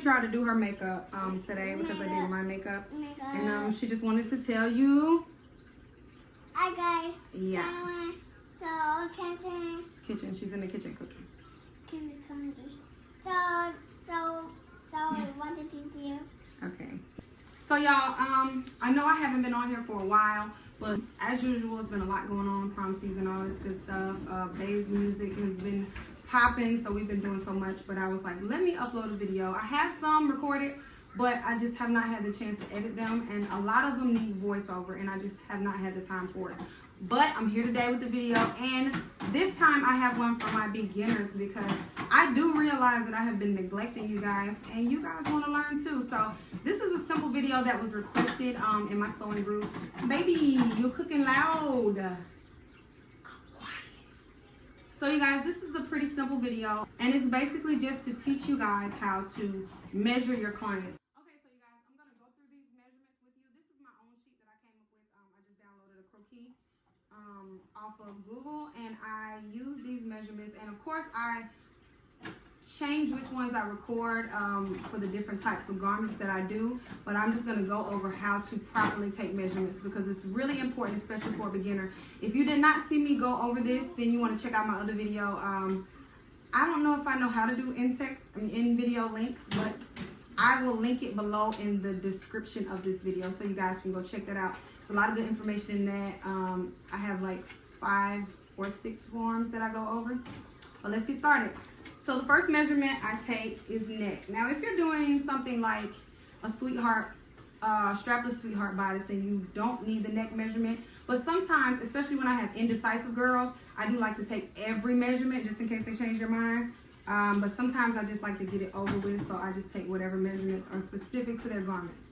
tried to do her makeup today because I did my makeup. And she just wanted to tell you. Hi guys. Yeah. So kitchen. Kitchen. She's in the kitchen cooking. So what did you do? Okay. So y'all, I know I haven't been on here for a while, but as usual, it's been a lot going on, prom season, all this good stuff. Bay's music has been popping, so we've been doing so much, but I was like, let me upload a video. I have some recorded, but I just have not had the chance to edit them, and a lot of them need voiceover, and I just have not had the time for it. But I'm here today with the video, and this time I have one for my beginners because I do realize that I have been neglecting you guys, and you guys want to learn too. So this is a simple video that was requested in my sewing group. Baby, you're cooking loud. So you guys, this is a pretty simple video, and it's basically just to teach you guys how to measure your clients. Okay, so you guys, I'm going to go through these measurements with you. This is my own sheet that I came up with. I just downloaded a croquis off of Google, and I use these measurements, and of course I change which ones I record for the different types of garments that I do, but I'm just going to go over how to properly take measurements because it's really important, especially for a beginner. If you did not see me go over this, then you want to check out my other video. I don't know if I know how to do in video links, but I will link it below in the description of this video so you guys can go check that out. It's a lot of good information in that. I have like 5 or 6 forms that I go over, but let's get started. So the first measurement I take is neck. Now, if you're doing something like a sweetheart, strapless sweetheart bodice, then you don't need the neck measurement. But sometimes, especially when I have indecisive girls, I do like to take every measurement just in case they change their mind. But sometimes I just like to get it over with, so I just take whatever measurements are specific to their garments.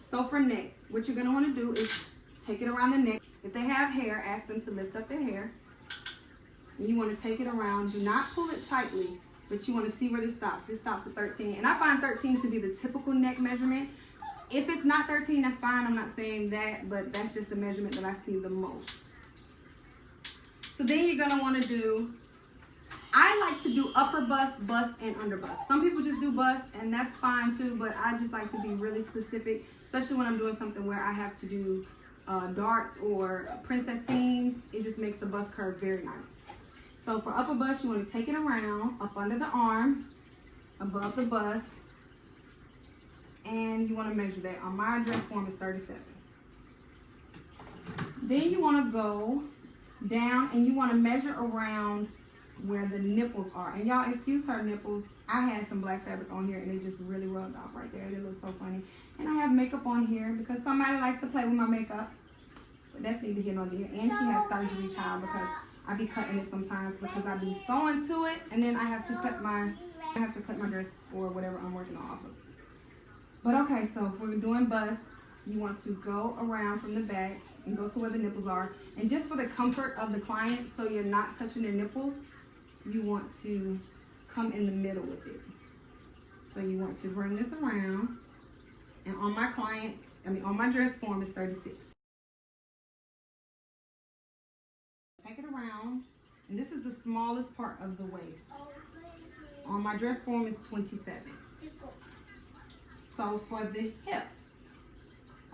So for neck, what you're gonna wanna do is take it around the neck. If they have hair, ask them to lift up their hair. You want to take it around. Do not pull it tightly, but you want to see where this stops. This stops at 13. And I find 13 to be the typical neck measurement. If it's not 13, that's fine. I'm not saying that, but that's just the measurement that I see the most. So then you're going to want to do, I like to do upper bust, bust, and under bust. Some people just do bust, and that's fine too, but I just like to be really specific, especially when I'm doing something where I have to do darts or princess seams. It just makes the bust curve very nice. So for upper bust, you want to take it around, up under the arm, above the bust, and you want to measure that. On my dress form, it's 37. Then you want to go down, and you want to measure around where the nipples are. And y'all, excuse her nipples. I had some black fabric on here, and it just really rubbed off right there. It looks so funny. And I have makeup on here because somebody likes to play with my makeup. But that's neither here nor there. And she has surgery, child, because I be cutting it sometimes because I be sewing to it, and then I have to cut my dress or whatever I'm working on off of. But okay, so if we're doing bust, you want to go around from the back and go to where the nipples are. And just for the comfort of the client, so you're not touching their nipples, you want to come in the middle with it. So you want to bring this around, and on my dress form is 36. Take it around, and this is the smallest part of the waist. On my dress form is 27. So for the hip,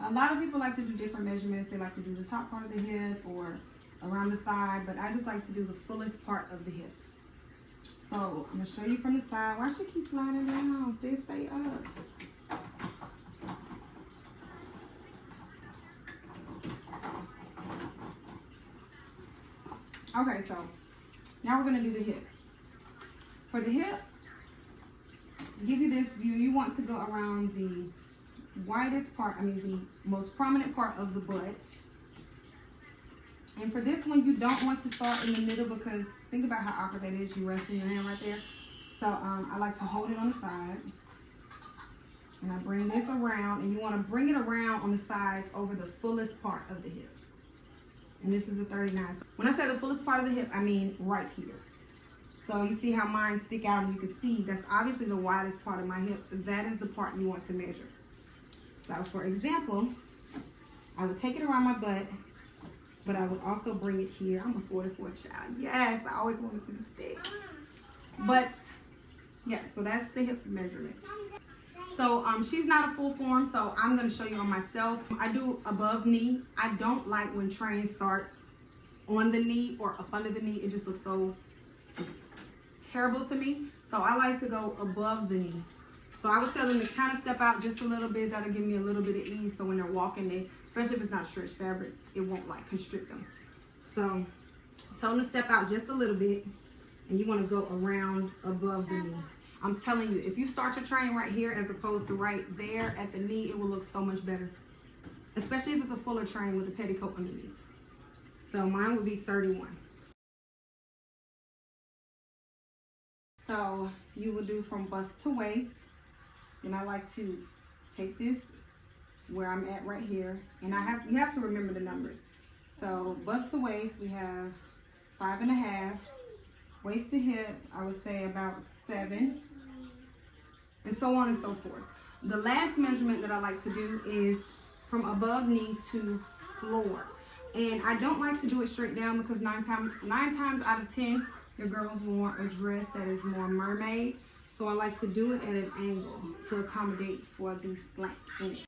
a lot of people like to do different measurements. They like to do the top part of the hip or around the side, but I just like to do the fullest part of the hip. So I'm gonna show you from the side. Why should she keep sliding down? Sis, stay up. Okay, so now we're going to do the hip. For the hip, give you this view. You want to go around the widest part, the most prominent part of the butt. And for this one, you don't want to start in the middle because think about how awkward that is. You resting your hand right there. So I like to hold it on the side. And I bring this around, and you want to bring it around on the sides over the fullest part of the hip. And this is a 39. When I say the fullest part of the hip, I mean right here. So you see how mine stick out, and you can see that's obviously the widest part of my hip. That is the part you want to measure. So for example, I would take it around my butt, but I would also bring it here. I'm a 44 child. Yes, I always wanted to be thick. But Yes, so that's the hip measurement. So she's not a full form, so I'm going to show you on myself. I do above knee. I don't like when trains start on the knee or up under the knee. It just looks so just terrible to me. So I like to go above the knee. So I would tell them to kind of step out just a little bit. That'll give me a little bit of ease. So when they're walking, especially if it's not stretched fabric, it won't like constrict them. So tell them to step out just a little bit, and you want to go around above the knee. I'm telling you, if you start your train right here as opposed to right there at the knee, it will look so much better. Especially if it's a fuller train with a petticoat underneath. So mine would be 31. So you will do from bust to waist. And I like to take this where I'm at right here. And you have to remember the numbers. So bust to waist, we have 5.5. Waist to hip, I would say about 7. And so on and so forth. The last measurement that I like to do is from above knee to floor. And I don't like to do it straight down because 9 times out of 10, your girls want a dress that is more mermaid. So I like to do it at an angle to accommodate for the slant in it.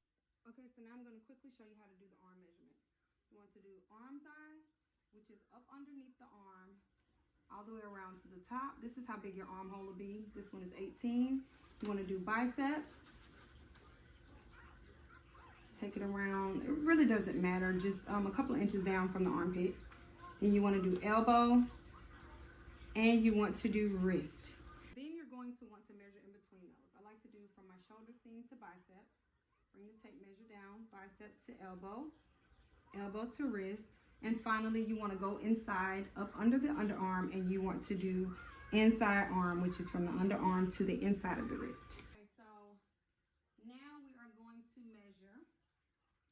Okay, so now I'm going to quickly show you how to do the arm measurements. You want to do arm side, which is up underneath the arm, all the way around to the top. This is how big your armhole will be. This one is 18. You want to do bicep. Just take it around. It really doesn't matter. Just a couple of inches down from the armpit. Then you want to do elbow. And you want to do wrist. Then you're going to want to measure in between those. I like to do from my shoulder seam to bicep. Bring the tape measure down. Bicep to elbow. Elbow to wrist. And finally, you want to go inside, up under the underarm, and you want to do inside arm, which is from the underarm to the inside of the wrist. Okay, so now we are going to measure.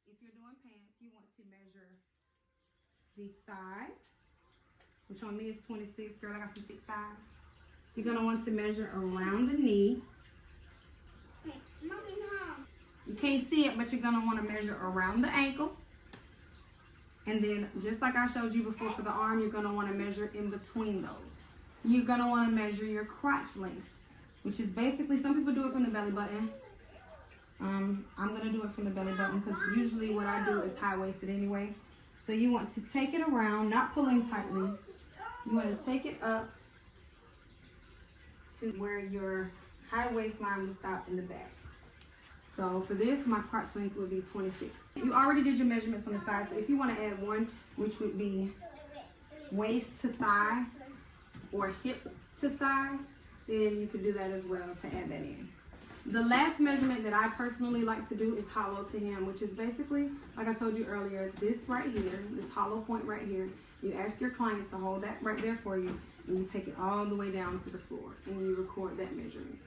If you're doing pants, you want to measure the thigh, which on me is 26. Girl, I got some thick thighs. You're going to want to measure around the knee. You can't see it, but you're going to want to measure around the ankle. And then, just like I showed you before for the arm, you're going to want to measure in between those. You're going to want to measure your crotch length, which is basically, some people do it from the belly button. I'm going to do it from the belly button because usually what I do is high-waisted anyway. So you want to take it around, not pulling tightly. You want to take it up to where your high waistline will stop in the back. So for this, my crotch length would be 26. You already did your measurements on the side, so if you want to add one, which would be waist to thigh or hip to thigh, then you could do that as well to add that in. The last measurement that I personally like to do is hollow to hem, which is basically, like I told you earlier, this right here, this hollow point right here. You ask your client to hold that right there for you, and you take it all the way down to the floor, and you record that measurement.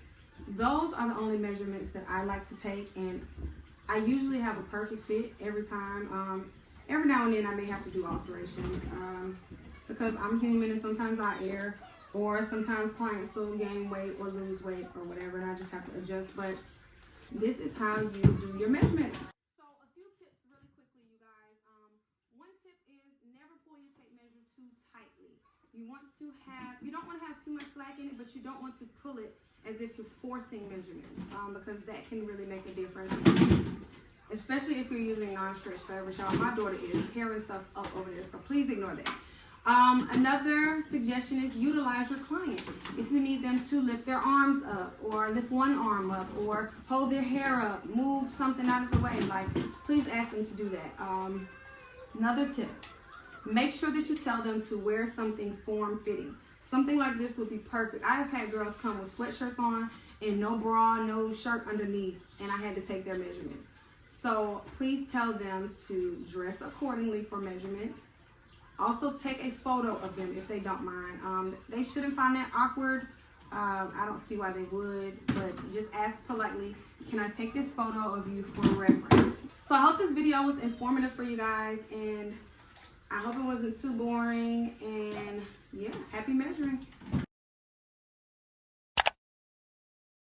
Those are the only measurements that I like to take, and I usually have a perfect fit every time. Every now and then I may have to do alterations because I'm human and sometimes I err, or sometimes clients will gain weight or lose weight or whatever, and I just have to adjust. But this is how you do your measurements. So a few tips really quickly, you guys. One tip is never pull your tape measure too tightly. You don't want to have too much slack in it, but you don't want to pull it as if you're forcing measurements because that can really make a difference, especially if you're using non-stretch fabric. Y'all, my daughter is tearing stuff up over there, so please ignore that. Another suggestion is utilize your client. If you need them to lift their arms up or lift one arm up or hold their hair up, move something out of the way, please ask them to do that. Another tip, make sure that you tell them to wear something form-fitting. Something like this would be perfect. I have had girls come with sweatshirts on and no bra, no shirt underneath, and I had to take their measurements. So please tell them to dress accordingly for measurements. Also take a photo of them if they don't mind. They shouldn't find that awkward. I don't see why they would, but just ask politely, can I take this photo of you for reference? So I hope this video was informative for you guys, and I hope it wasn't too boring, and yeah, happy measuring.